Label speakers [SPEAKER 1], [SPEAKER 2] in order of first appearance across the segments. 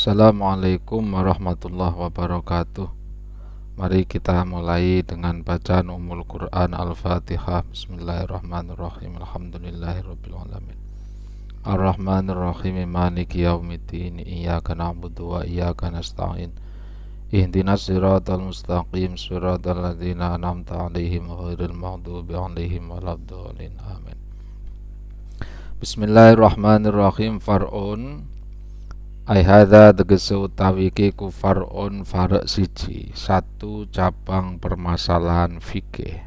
[SPEAKER 1] Assalamualaikum warahmatullahi wabarakatuh. Mari kita mulai dengan bacaan Ummul Quran Al-Fatihah. Bismillahirrahmanirrahim. Alhamdulillahirabbil alamin. Ar-Rahmanir-Rahim. Maliki yaumiddin. Iyyaka na'budu wa iyyaka nasta'in. Ihdinas siratal mustaqim, siratal ladzina an'amta 'alaihim ghairil maghdubi 'alaihim waladdallin. Amin. Bismillahirrahmanirrahim. Far'un ai hadza tegese utawi iki ku far'un farq siji, satu cabang permasalahan fikih.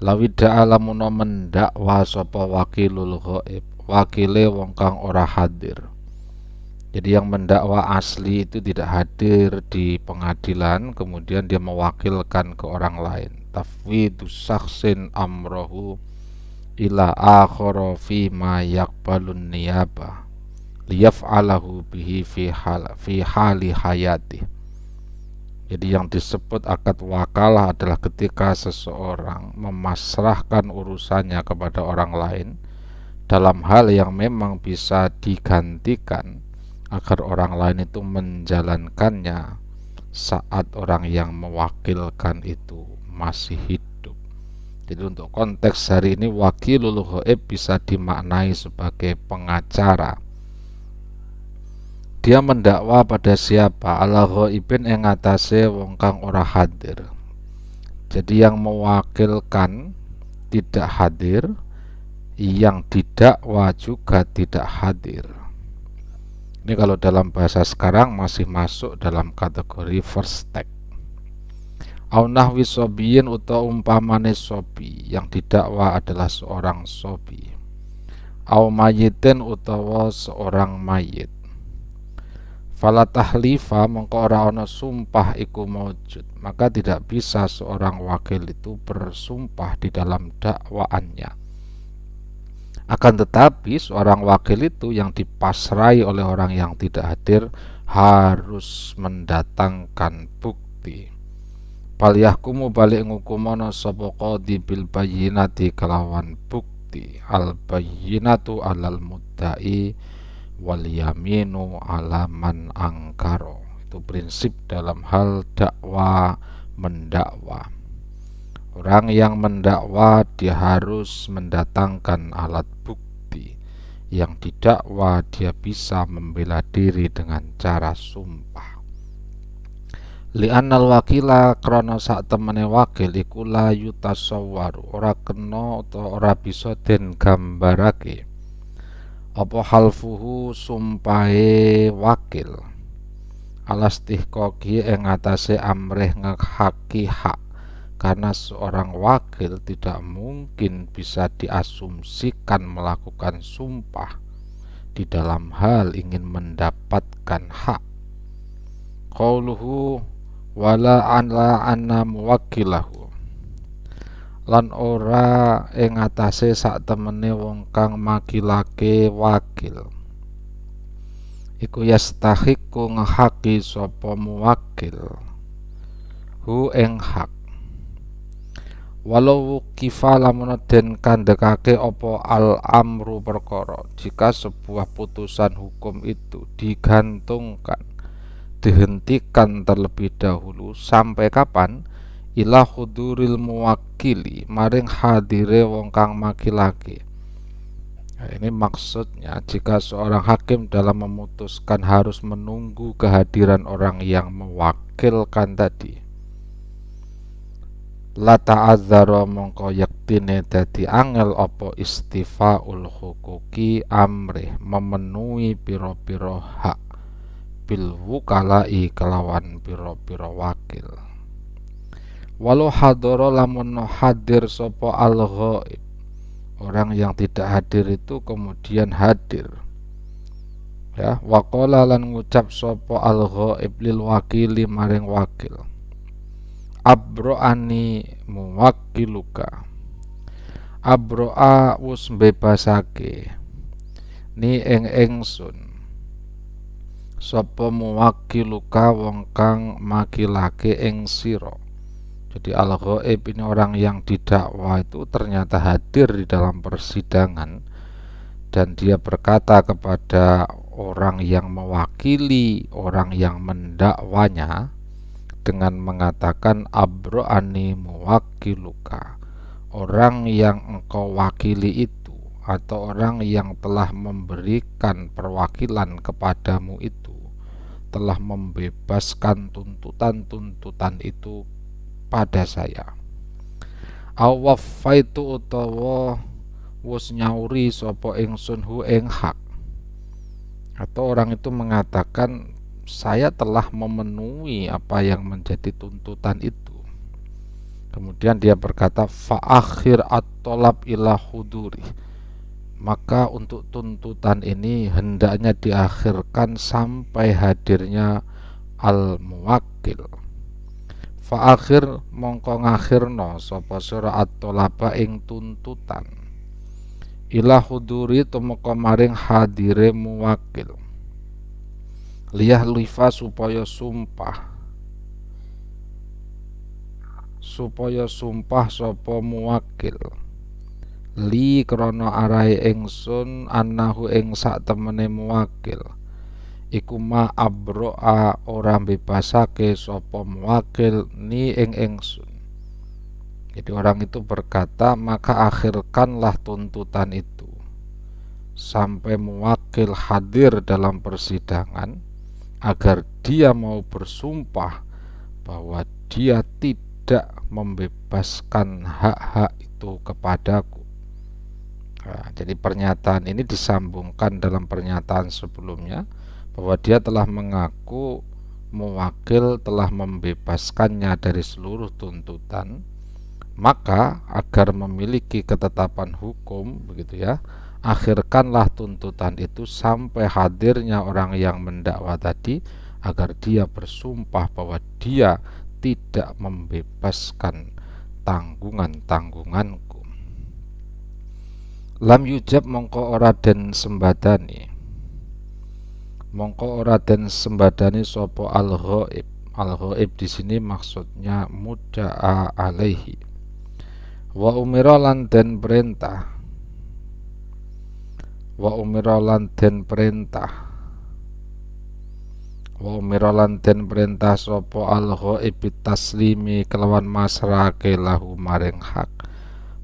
[SPEAKER 1] Lawida alamuna mendakwa sapa wakilul ghaib, wakile wong kang ora hadir. Jadi yang mendakwa asli itu tidak hadir di pengadilan, kemudian dia mewakilkan ke orang lain. Tafwidu syakhsin amrohu ila akhara fi ma yaqbalun niyabah liyaf'alahu bihi fi hali hayati. Jadi yang disebut akad wakalah adalah ketika seseorang memasrahkan urusannya kepada orang lain dalam hal yang memang bisa digantikan agar orang lain itu menjalankannya saat orang yang mewakilkan itu masih hidup. Jadi untuk konteks hari ini wakilul ghaib bisa dimaknai sebagai pengacara. Dia mendakwa pada siapa? Ala ghaibin ing atase wong kang ora hadir. Jadi yang mewakilkan tidak hadir, yang didakwa juga tidak hadir. Ini kalau dalam bahasa sekarang masih masuk dalam kategori first take. Au nahwi sobiyin utawa umpamane sobi, yang didakwa adalah seorang sobi. Au mayitin utawa seorang mayit. Fala tahlifa mengko ora ana sumpah iku maujud, maka tidak bisa seorang wakil itu bersumpah di dalam dakwaannya. Akan tetapi seorang wakil itu yang dipasrai oleh orang yang tidak hadir harus mendatangkan bukti. Palyahkumu balik ngukumono sapa qadi bil bayyinati kelawan bukti. Al bayyinatu alal muddai wal yaminu ala man angkaro. Itu prinsip dalam hal dakwa mendakwa. Orang yang mendakwa dia harus mendatangkan alat bukti. Yang didakwa dia bisa membela diri dengan cara sumpah. Li'annal wakila krana sak temene wakil iku la yutasawwaru, ora kena utawa ora bisa den gambarake apa halfuhu sumpahe wakil alastihqaqi ing atase amrih ngehaki hak. Karena seorang wakil tidak mungkin bisa diasumsikan melakukan sumpah di dalam hal ingin mendapatkan hak. Qauluhu wala anna muwakkilahu, lan ora ing atase sak temene wong kang makilake wakil iku yastahiqu ngehaki sapa muwakil hu ing hak. Walau kifa lamun den kandhekake apa al amru perkara, jika sebuah putusan hukum itu digantungkan, dihentikan terlebih dahulu sampai kapan? Ila huduril muwakili, maring hadire wong kang makilake. Nah, ini maksudnya jika seorang hakim dalam memutuskan harus menunggu kehadiran orang yang mewakilkan tadi, la ta'azzara mongko yaktine dadi angel apa istifaul hukuki amrih, memenuhi piro-piro hak bil wukalai kelawan piro-piro wakil. Walau hadara lamun hadir sapa al ghaib, orang yang tidak hadir itu kemudian hadir, ya, waqala lan ngucap sapa al ghaib lil wakili maring wakil, abro'ani muwakkiluka, abro'a wus bebasake ni ing ingsun sapa muwakkiluka wong kang makilake ing sira. Jadi al-ghaib ini orang yang didakwa itu ternyata hadir di dalam persidangan dan dia berkata kepada orang yang mewakili orang yang mendakwanya dengan mengatakan abro'ani muwakkiluka, orang yang engkau wakili itu atau orang yang telah memberikan perwakilan kepadamu itu telah membebaskan tuntutan-tuntutan itu pada saya. Awafaitu utawa wus nyauri sapa ingsun hu ing hak, atau orang itu mengatakan saya telah memenuhi apa yang menjadi tuntutan itu. Kemudian dia berkata fa akhir at-talab ila huduri, maka untuk tuntutan ini hendaknya diakhirkan sampai hadirnya al-muwakkil. Fa akhir mongko ngakhirno sapa sira at-talaba ing tuntutan ila huduri tumeka maring hadire muwakkil, liyah lifa supaya sumpah sapa muwakkil li krana arahe ingsun annahu ing sak temene muwakkil iku ma abro'a ora bebasake sapa muwakkil ni ing ingsun. Jadi orang itu berkata, maka akhirkanlah tuntutan itu sampai muwakkil hadir dalam persidangan agar dia mau bersumpah bahwa dia tidak membebaskan hak-hak itu kepadaku. Nah, jadi pernyataan ini disambungkan dalam pernyataan sebelumnya bahwa dia telah mengaku muwakkil telah membebaskannya dari seluruh tuntutan. Maka agar memiliki ketetapan hukum, begitu ya, akhirkanlah tuntutan itu sampai hadirnya orang yang mendakwa tadi agar dia bersumpah bahwa dia tidak membebaskan tanggungan-tanggunganku. Lam yujab mongko ora den sembadani, mongko ora den sembadani sapa al-ghaib. Al-ghaib di sini maksudnya mudda'a alaihi. Wa umira lan den perintah, wa umira lan den perintah, wa umira lan den perintah sapa al-ghaib taslimi kelawan masrake lahu maring hak,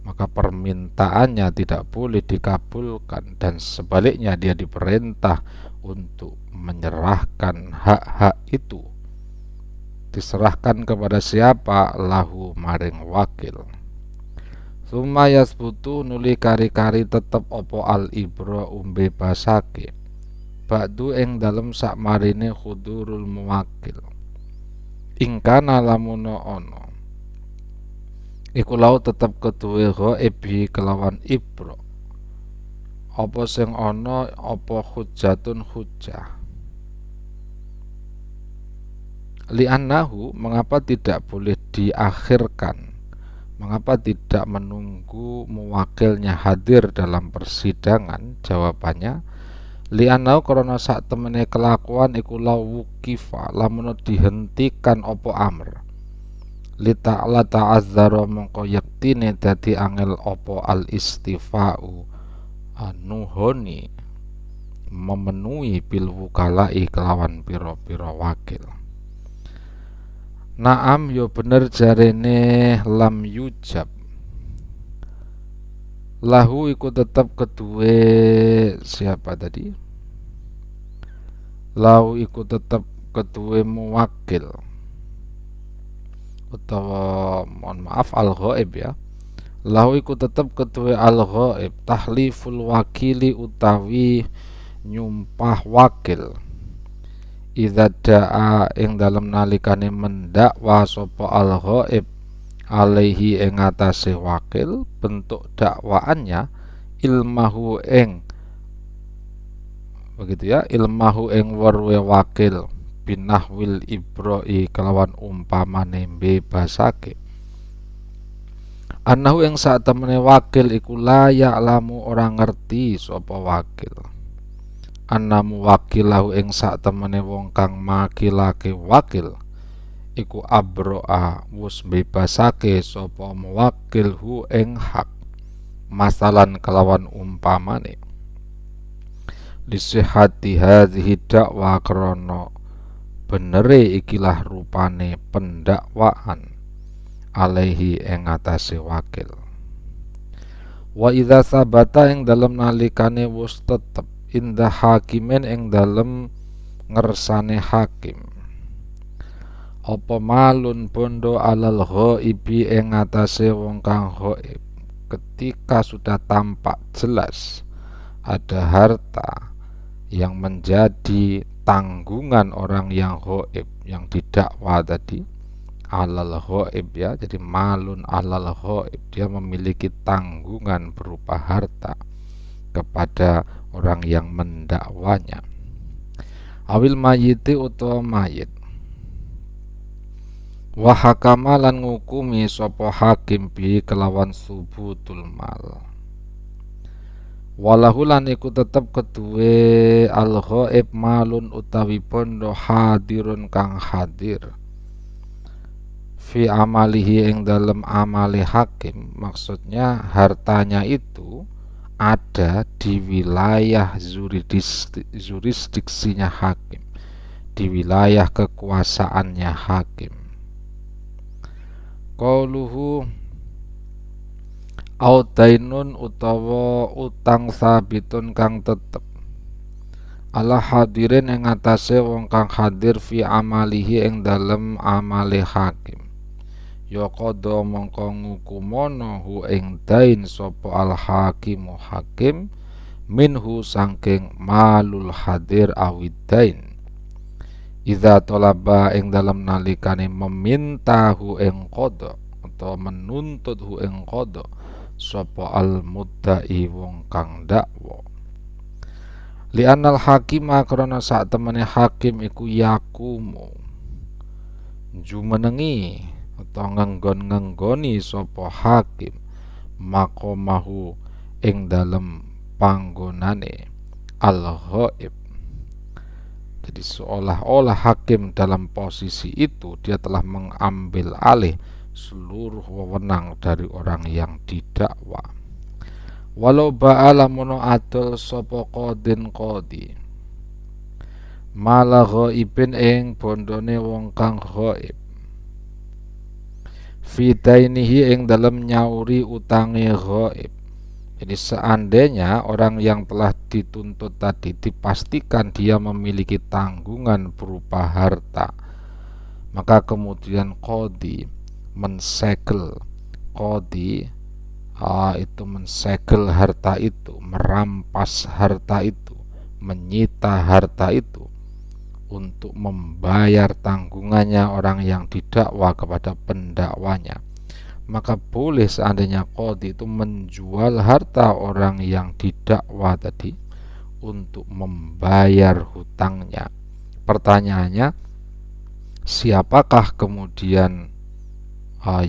[SPEAKER 1] maka permintaannya tidak boleh dikabulkan dan sebaliknya dia diperintah untuk menyerahkan hak-hak itu. Diserahkan kepada siapa? Lahu maring wakil. Suma yasbutu nuli kari-kari tetep opo al-ibra umbebasake ba'du ing dalem sakmarine khudurul muwakkil ingkana lamuno ono iku lau tetep keduwe ghaibi kelawan ibra apa sing ono apa hujjatun hujjah. Li'annahu, mengapa tidak boleh diakhirkan, mengapa tidak menunggu muwakilnya hadir dalam persidangan? Jawabannya, li'annahu karena sak temene kelakuan iku lawukifa lamun dihentikan opo amr li ta'ala ta'azzara mongko yaktine dadi angel opo al istifa'u anuhoni memenuhi bil wukalai kelawan pira-pira wakil. Naam yo bener jarene lam yujab lahu iku tetap kedue siapa tadi? Lahu iku tetap kedue muwakil utawa mohon maaf al-ghaib ya. Lahu iku tetap kedue al-ghaib tahliful wakili utawi nyumpah wakil idza da'a ing dalem nalikane mendakwa sapa al-ghaib alaihi ing atase wakil, bentuk dakwaannya ilmahu ing begitu ya, ilmahu ing warwe wakil binahwil ibroi kelawan umpamane bebasake annahu ing sak temene wakil iku la ya'lamu orang ngerti sapa wakil anna muwakilahu ing sak temene wong kang makilake wakil iku abro'a wus bebasake sapa muwakil hu ing hak masalan kelawan umpamane lisihati hadhihi dakwa krana benere ikilah rupane pendakwaan alaihi ing atase wakil. Wa idza sabata ing dalem nalikane wis tetep indah hakimin ing dalem ngersane hakim apa malun bondo alal ghaibi ing atase wong kang ghaib, ketika sudah tampak jelas ada harta yang menjadi tanggungan orang yang ghaib yang didakwa tadi, alal ghaib ya, jadi malun alal ghaib, dia memiliki tanggungan berupa harta kepada orang yang mendakwanya. Awil mayiti utawa mayit, wa hakama lan ngukumi sapa hakim bi kelawan subutul mal, walahu lan iku tetep keduwe al ghaib malun utawi bondo hadirun kang hadir fi amalihi ing dalam amali hakim, maksudnya hartanya itu ada di wilayah jurisdiksinya hakim, di wilayah kekuasaannya hakim. Qauluhu audainun utawa utang sabitun kang tetep ala hadirin ing atase wong kang hadir fi amalihi ing dalem amali hakim, ya qadha mongko ngukumono hu ing dain sapa al hakimu hakim minhu sangking malul hadir awidain, idza talaba ing dalam nalikane meminta hu ing qadha atau menuntut hu ing qadha sapa al muddai wong kang dakwa. Li'anal hakima karena sak temene hakim iku yakumu jumenengi atau ngenggon-ngenggoni sapa hakim maqamahu ing dalem panggonane al-ghaib. Jadi seolah-olah hakim dalam posisi itu dia telah mengambil alih seluruh wewenang dari orang yang didakwa. Walau ba'ala mono adol sapa qadin qadi mala ghaibin ing bondone wong kang ghaib fidainihi ing dalam nyauri utangi ghaib. Jadi seandainya orang yang telah dituntut tadi dipastikan dia memiliki tanggungan berupa harta, maka kemudian qadi mensegel, qadi itu mensegel harta itu, merampas harta itu, menyita harta itu untuk membayar tanggungannya orang yang didakwa kepada pendakwanya, maka boleh seandainya qadi itu menjual harta orang yang didakwa tadi untuk membayar hutangnya. Pertanyaannya, siapakah kemudian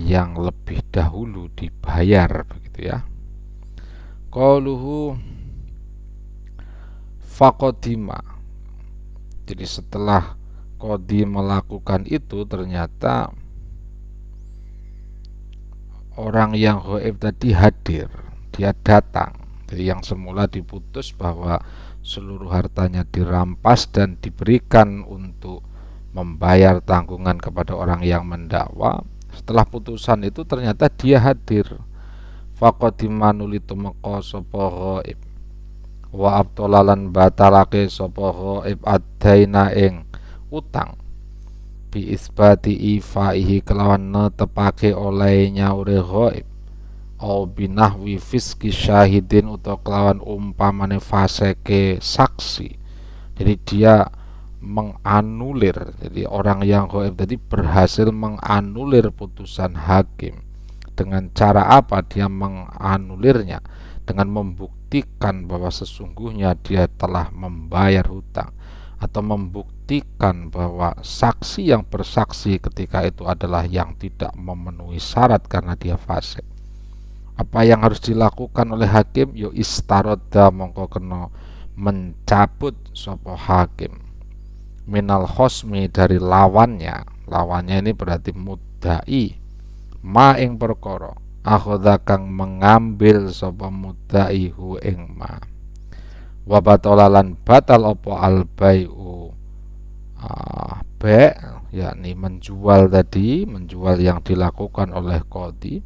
[SPEAKER 1] yang lebih dahulu dibayar, begitu ya? Qauluhu faqadima, jadi setelah qadi melakukan itu ternyata orang yang ghaib tadi hadir, dia datang. Jadi yang semula diputus bahwa seluruh hartanya dirampas dan diberikan untuk membayar tanggungan kepada orang yang mendakwa, setelah putusan itu ternyata dia hadir. Faqadima nulitu meka sapa ghaib wa abtolalan batalake sapa ghaib adaina ing utang bi isbati ifaihi kelawan netepake oleh nyaure ghaib au binahwi fiski syahidin utawa kelawan umpamane faseke saksi. Jadi dia menganulir, jadi orang yang ghaib tadi berhasil menganulir putusan hakim. Dengan cara apa dia menganulirnya? Dengan membuktikan bahwa sesungguhnya dia telah membayar hutang, atau membuktikan bahwa saksi yang bersaksi ketika itu adalah yang tidak memenuhi syarat karena dia fasik. Apa yang harus dilakukan oleh hakim? Yo istaroda mongko kena mencabut sapa hakim minal khosmi dari lawannya. Lawannya ini berarti muddai, ma ing perkara akhadha kang mengambil sapa muddai hu ing ma. wa batolalan batal opo al bai'u yakni menjual yang dilakukan oleh qadhi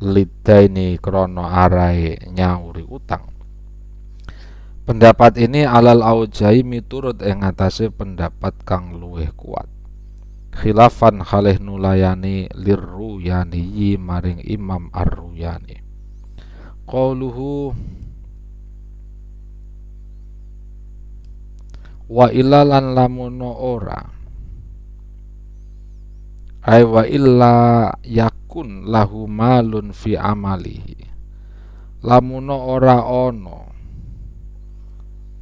[SPEAKER 1] lidaini krono arai nyauri utang. Pendapat ini alal aujai miturut ing atase pendapat kang luwih kuat. Khilafan khalih nulayani lirruyani maring Imam Ar-Ruyani. Qauluhu wa ilalan lamuno ora ay wa illa yakun lahu malun fi amalihi, lamuno ora ono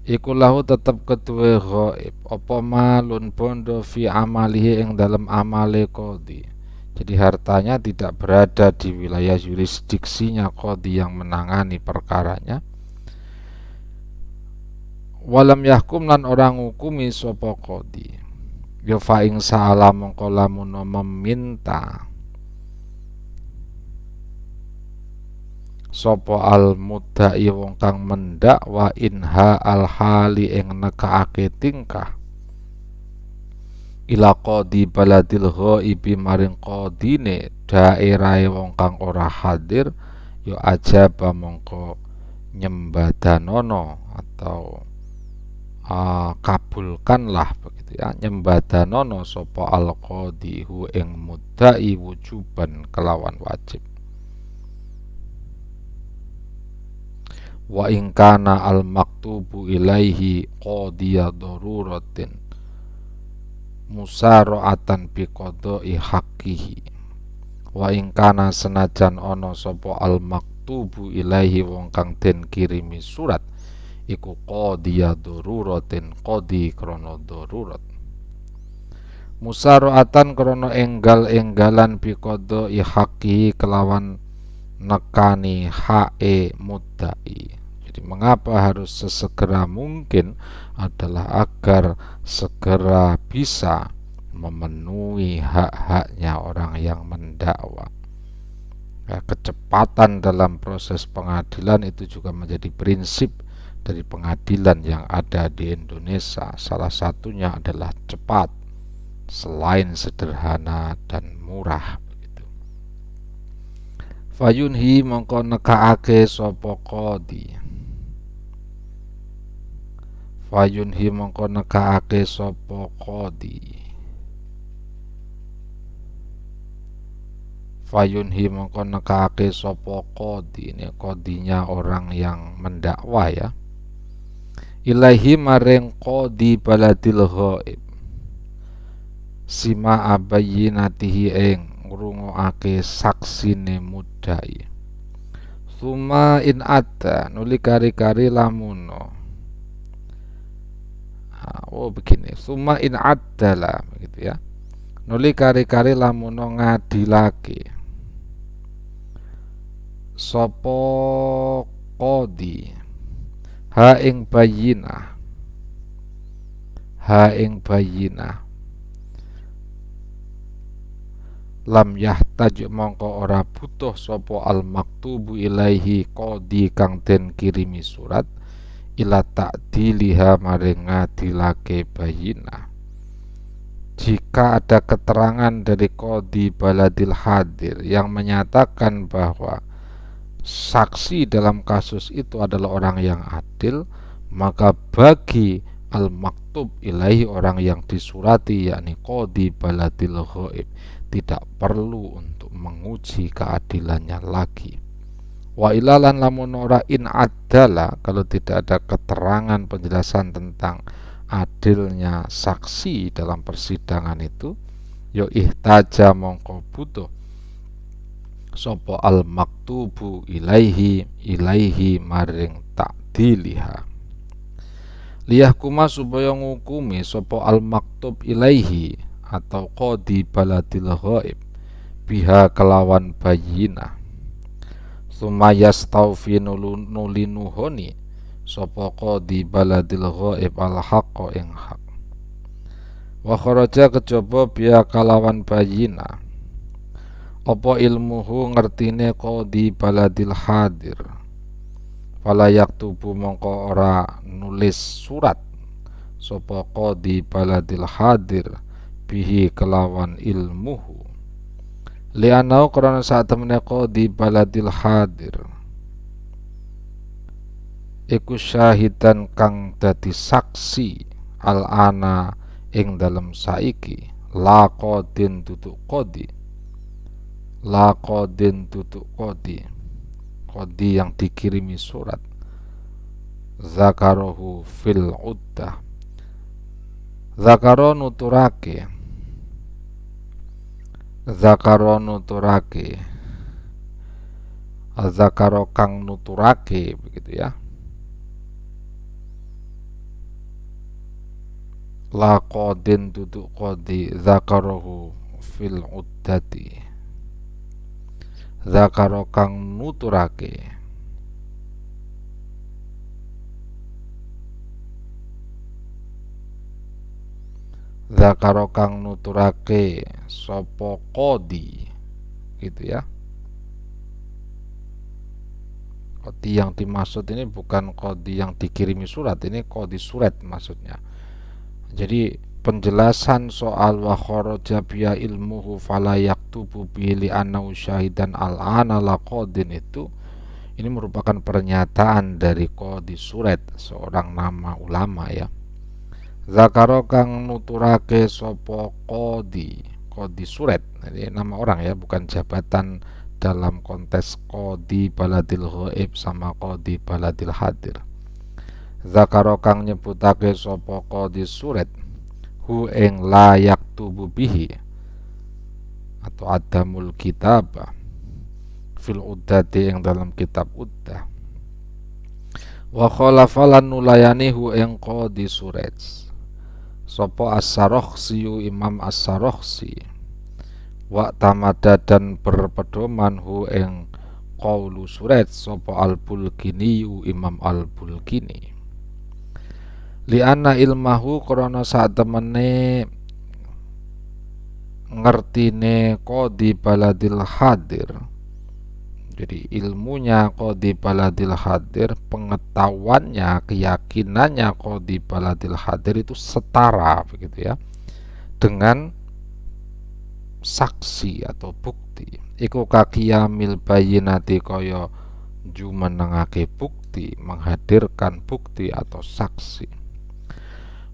[SPEAKER 1] iku lahu tetep keduwe ghaib apa malun bondo fi amalihi ing dalam amale qadhi. Jadi hartanya tidak berada di wilayah yurisdiksinya qadhi yang menangani perkaranya. Walam yahkum lan orang hukumi sapa qadhi. Ya fa ing sa'ala mongko lamun meminta sapa al mudda'i wong kang mendakwa inha al hali ing nekaake tingkah ila qadhi baladil ghaibi maring qadine daerahe wong kang ora hadir, ya ajaba mongko nyembadanono atau kabulkanlah begitu ya, nyembadanono sapa al qadhi hu ing mudda'i wujuban kelawan wajib. Wa in kana al maktubu ilaihi qadiya daruratin musara'atan bi qada'i haqqihi. Wa in kana senajan ana sapa al maktubu ilaihi wong kang den kirimi surat iku qadiya daruratin qadi krana darurat, musara'atan krana enggal-enggalan bi qada'i haqqihi kelawan nekani hae mudda'i. Jadi mengapa harus sesegera mungkin adalah agar segera bisa memenuhi hak-haknya orang yang mendakwa. Ya, kecepatan dalam proses pengadilan itu juga menjadi prinsip dari pengadilan yang ada di Indonesia. Salah satunya adalah cepat, selain sederhana dan murah. Fayunhi mongko nekaake sapa qadhi. Fayunhi mongko nekaake sapa qadhi. Fayunhi mongko nekaake sapa qadhi. Ini qadhinya orang yang mendakwa ya. Ilahi maring qadhi baladil ghaib. Sima abayinatihi ing ngrungokake saksine mudda'i. Suma in ada nuli kari-kari lamuno. Begini. Suma in adalah begitu ya. Nuli kari-kari lamuno ngadilake sapa qadhi ha ing bayinah. Ha ing bayinah. Lam yahtaj mongko ora butuh sapa al maktubu ilaihi qadhi kang den kirimi surat ila ta'diliha maring ngadilake bayinah. Jika ada keterangan dari qadhi baladil hadir yang menyatakan bahwa saksi dalam kasus itu adalah orang yang adil, maka bagi al maktub ilaihi orang yang disurati yakni qadhi baladil ghaib tidak perlu untuk menguji keadilannya lagi. Wa ilalan lamun ora in adalah, kalau tidak ada keterangan penjelasan tentang adilnya saksi dalam persidangan itu, yo ihtaja mongko butuh sapa al maktubu ilaihi maring ta'diliha. Liyahkuma supaya ngukumi sapa al maktub ilaihi atau qadhi baladil ghaib biha kelawan bayinah. Sumayas taufi nulinuhoni sapa qadhi baladil ghaib al haqqa ing haq. Wa kharaja kejaba biha kelawan bayinah apa ilmuhu ngertine qadhi baladil hadir. fala yaktubu mongko ora nulis surat sapa qadi baladil hadir bihi kelawan ilmuhu lianau karena saat temene qadi baladil hadir iku syahidan kang dadi saksi al-ana ing dalem saiki la qadin tutuk qadi la qadin tutuk qadi qadi yang dikirimi surat zakarohu fil uddah zakaro nuturake zakaro nuturake zakaro kang nuturake begitu ya la qadin tutuk qadi zakarohu fil uddati zakaro kang nuturake zakaro kang nuturake sapa qadi gitu ya. Qadi yang dimaksud ini bukan qadi yang dikirimi surat, ini qadi surat maksudnya. Jadi penjelasan soal wa kharaja biya ilmuhu fala yaktubu bi li annahu syahidan al-ana la qadin itu ini merupakan pernyataan dari qadi surat, seorang nama ulama ya. Zakaro kang nuturake sapa qadi surat, ini nama orang ya, bukan jabatan dalam konteks qadi baladil ghaib sama qadi baladil hadir. Zakaro kang nyebutake sapa qadi surat hu ing la yaktubu bihi atau adamul kitabah fil uddati ing dalam kitab uddah wa khalafalan nulayani hu ing qadi surat sapa as-Sarakhsi Imam as-Sarakhsi wa tamada dan berpedoman hu ing qaulu surat sapa al-Bulkini Imam al-Bulkini li'anna ilmahu krana sak temene ngertine qadi baladil hadir. Jadi ilmunya qadi baladil hadir, pengetahuannya, keyakinannya qadi baladil hadir itu setara begitu ya dengan saksi atau bukti. Iku kakiyamil bayinati kaya jumenengake bukti, menghadirkan bukti atau saksi.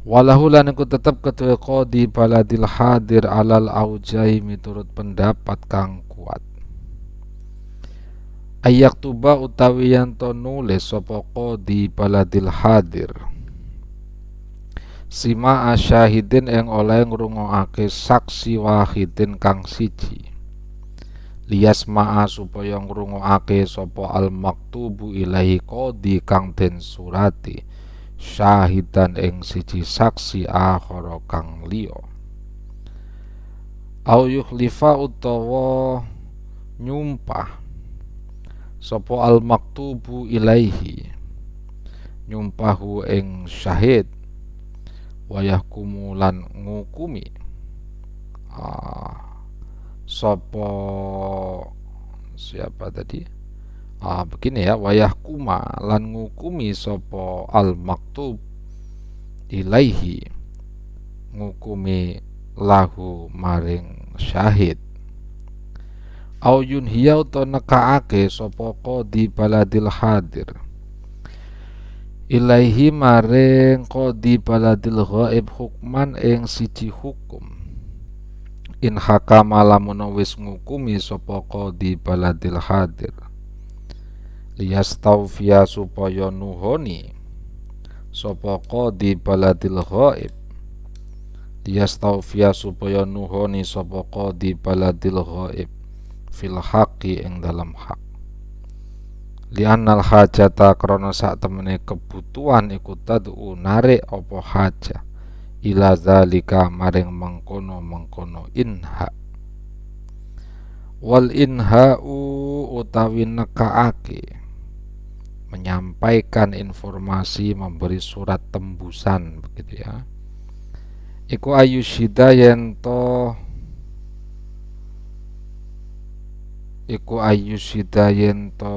[SPEAKER 1] Walahu lan iku tetep kedue qadi baladil hadir alal aujai miturut pendapat kang kuat. Ayak tuba utawi yanto nulis sapa qadi baladil hadir sima asyahidin yang oleh ngrungokake saksi wahidin kang siji lias ma'a supaya ngrungokake sapa al maktubu ilahi qadi kang den surati syahidan ing siji saksi akhara kang liya au yukhlifa utawa nyumpah sapa al maktubu ilaihi nyumpahu ing syahid wayahkumu lan ngukumi sapa siapa tadi begini ya wayahkuma lan ngukumi sapa al maktub ilaihi ngukumi lahu maring syahid au yunhiya uta nekaake sapa qadi baladil hadir ilaihi maring qadi baladil ghaib hukman ing siji hukum in hakama lamun wis ngukumi sapa qadi baladil hadir liyastawfiya supaya nuhoni sapa qadi baladil ghaib liyastawfiya supaya nuhoni sapa qadi baladil ghaib fil haqqi ing dalam hak li'annal hajata krana sak temene kebutuhan iku tad'u narik apa haja ila zalika maring mengkono inha wal inha'u utawi nekaake menyampaikan informasi memberi surat tembusan begitu ya iku ayusyida yento iku ayusyida yento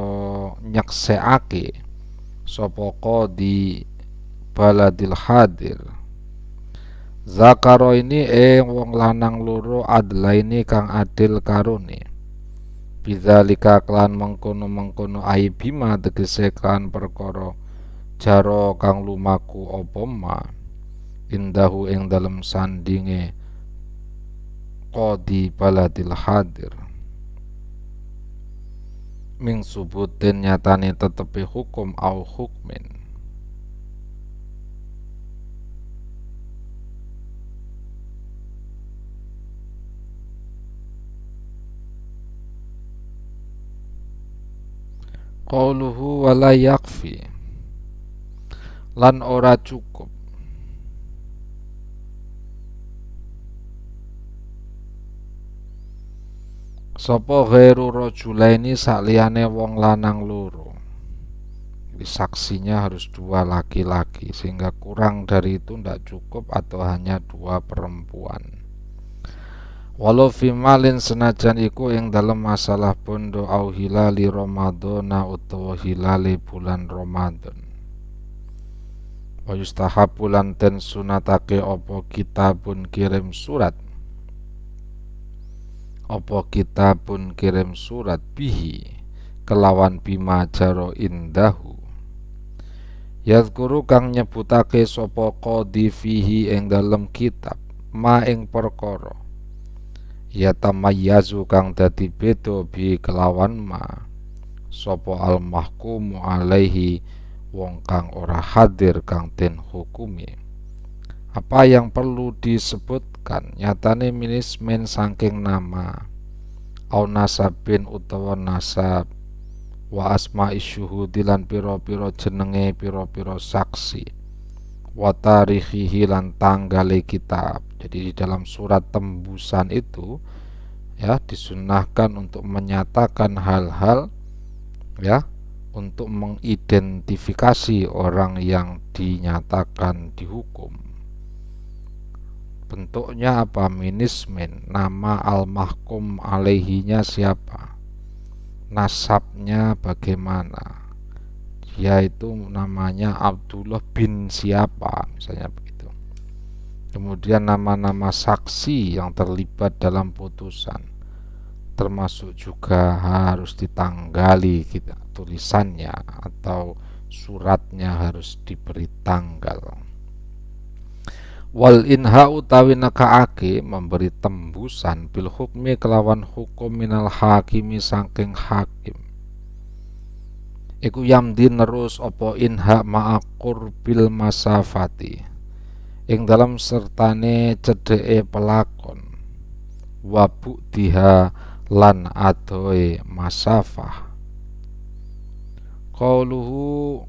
[SPEAKER 1] nyekseake sapa qadi baladil hadir zakaro ini wong lanang loro adlaini kang adil karone bidzalika klan mengkono-mengkono aibima tegese kan perkara jaro kang lumaku apa ma indahu ing dalem sandinge qadi baladil hadir ming subutin nyatane tetepi hukum au hukmin. Qauluhu wala yakfi lan ora cukup sapa ghairu rajulaini sakliyane wong lanang loro. Jadi saksinya harus dua laki-laki sehingga kurang dari itu tidak cukup atau hanya dua perempuan. Walau fimalin senajan iku ing dalam masalah bondo au hilali Ramadhana utawa hilali bulan Ramadan. Wa yustahabu lan ten sunatake apa kitabun kirim surat. Apa kitabun kirim surat bihi kelawan bima jaro indahu. Yadhkuru kang nyebutake sapa qadi fihi ing dalam kitab ma ing perkara ya tamayyazu kang dadi beda bi kelawan ma sapa al mahkumu alaihi wong kang ora hadir kang den hukumi. Apa yang perlu disebutkan nyatane minismen saking nama au nasabin utawa nasab wa asma'i syuhudi lan pira-pira jenenge pira-pira saksi wa tarikhihi lan tanggale kitab. Jadi di dalam surat tembusan itu ya disunahkan untuk menyatakan hal-hal ya untuk mengidentifikasi orang yang dinyatakan dihukum. Bentuknya apa? Minismen, nama al-mahkum alaihinya siapa, nasabnya bagaimana, dia itu namanya Abdullah bin siapa misalnya begitu. Kemudian nama-nama saksi yang terlibat dalam putusan termasuk juga harus ditanggali kita, tulisannya atau suratnya harus diberi tanggal. Wal inha utawi nakaake memberi tembusan bil hukmi kelawan hukum minal hakimi saking hakim. Iku yamdi nerus opo inha ma'akur bil masafati ing dalam sertane cedeke pelakon wabu diha lan adoe masafah. Qauluhu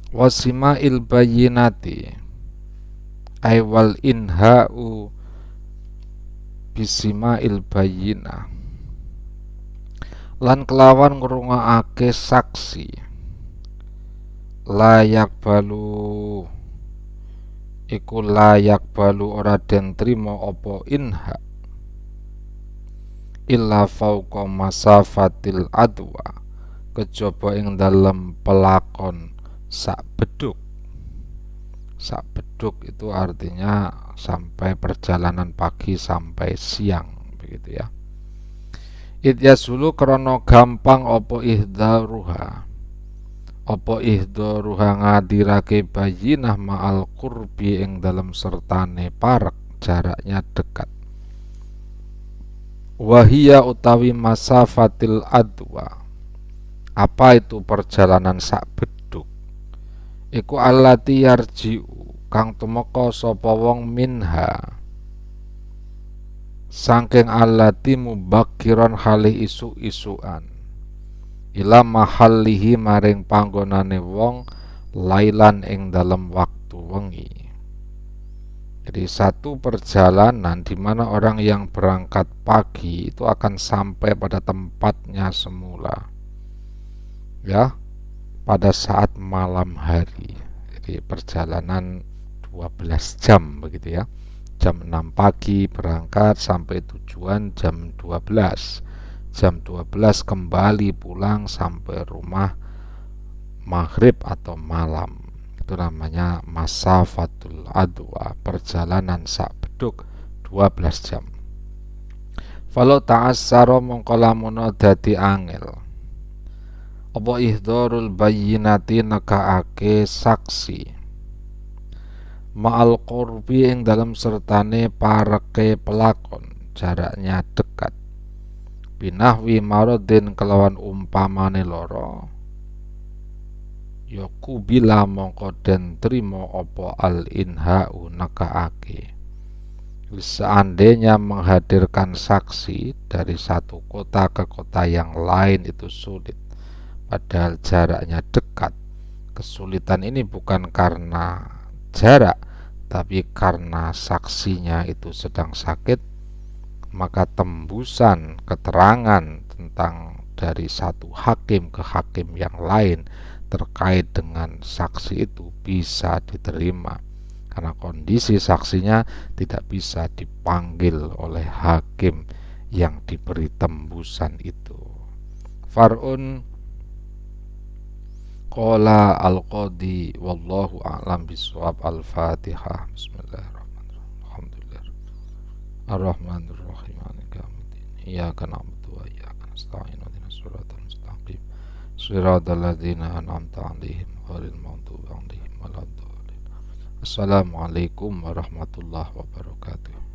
[SPEAKER 1] wasima'il bayyinati ay wal inha'u bisima'il bayyinah lan kelawan ngrungokake saksi layak balu iku layak balu ora den trima apa inha illa fauqa masafatil adwa kejaba ing dalem pelakon sak beduk. Sak beduk itu artinya sampai perjalanan pagi sampai siang begitu ya. Idyasulu krono gampang opo ihdaruha. Opo ihdaruha ngadirake bayinah ma'al qurbi ing dalam sertane parek jaraknya dekat. Wahia utawi masafatil adwa. Apa itu perjalanan sak beduk? Iku allati yarji'u kang tumeka sapa wong minha saking allati mubakkiran halih isu-isuan ila mahallihi maring panggonane wong lailan ing dalem waktu wengi. Jadi satu perjalanan di mana orang yang berangkat pagi itu akan sampai pada tempatnya semula ya pada saat malam hari. Jadi perjalanan 12 jam begitu ya. Jam 6 pagi berangkat sampai tujuan jam 12. Jam 12 kembali pulang sampai rumah maghrib atau malam. Itu namanya masafatul adwa, perjalanan sak beduk 12 jam. Falau ta'assara mongko lamun dadi angel apa ihdharul bayyinati nekaake saksi ma'al qurbi ing dalam sertane pareke pelakon, jaraknya dekat, binahwi maradin kelawan umpamane loro, yaku bila mongko den trimo apa al inha'u nekaake. Seandainya menghadirkan saksi dari satu kota ke kota yang lain itu sulit, padahal jaraknya dekat. Kesulitan ini bukan karena jarak, tapi karena saksinya itu sedang sakit, maka tembusan keterangan tentang dari satu hakim ke hakim yang lain terkait dengan saksi itu bisa diterima, karena kondisi saksinya tidak bisa dipanggil oleh hakim yang diberi tembusan itu. Far'un qala al-qadi wallahu a'lam bishawab. Al-Fatihah. Bismillahirrahmanirrahim. Alhamdulillah ar-Rahmanir Rahim. Maliki yaumiddin. Iyyaka na'budu wa iyyaka nasta'in. Ihdinas siratal mustaqim. Shiratal ladzina an'amta 'alaihim ghairil maghdubi 'alaihim waladdallin. Assalamualaikum warahmatullahi wabarakatuh.